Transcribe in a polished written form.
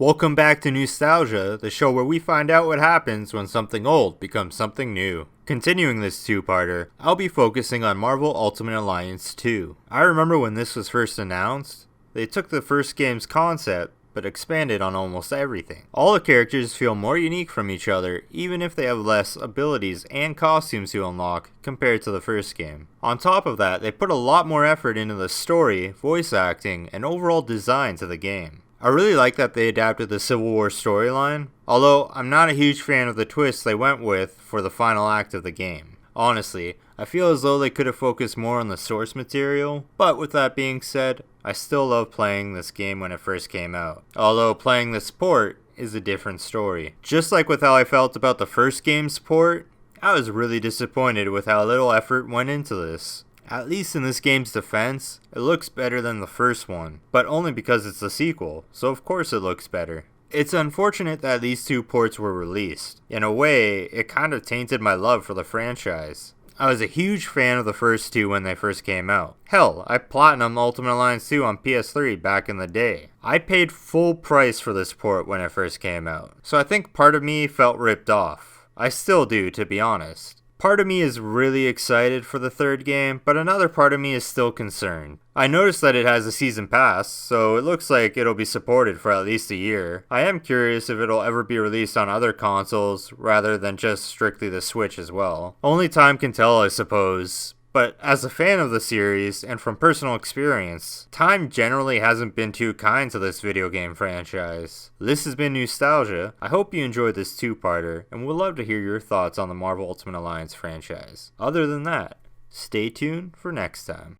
Welcome back to Newstalgia, the show where we find out what happens when something old becomes something new. Continuing this two-parter, I'll be focusing on Marvel Ultimate Alliance 2. I remember when this was first announced, they took the first game's concept, but expanded on almost everything. All the characters feel more unique from each other, even if they have less abilities and costumes to unlock compared to the first game. On top of that, they put a lot more effort into the story, voice acting, and overall design to the game. I really like that they adapted the Civil War storyline, although I'm not a huge fan of the twist they went with for the final act of the game. Honestly, I feel as though they could have focused more on the source material, but with that being said, I still love playing this game when it first came out. Although playing this port is a different story. Just like with how I felt about the first game's port, I was really disappointed with how little effort went into this. At least in this game's defense, it looks better than the first one, but only because it's a sequel, so of course it looks better. It's unfortunate that these two ports were released. In a way, it kind of tainted my love for the franchise. I was a huge fan of the first two when they first came out. Hell, I platinumed Ultimate Alliance 2 on PS3 back in the day. I paid full price for this port when it first came out, so I think part of me felt ripped off. I still do, to be honest. Part of me is really excited for the third game, but another part of me is still concerned. I noticed that it has a season pass, so it looks like it'll be supported for at least a year. I am curious if it'll ever be released on other consoles, rather than just strictly the Switch as well. Only time can tell, I suppose. But as a fan of the series, and from personal experience, time generally hasn't been too kind to this video game franchise. This has been Newstalgia. I hope you enjoyed this two-parter, and would love to hear your thoughts on the Marvel Ultimate Alliance franchise. Other than that, stay tuned for next time.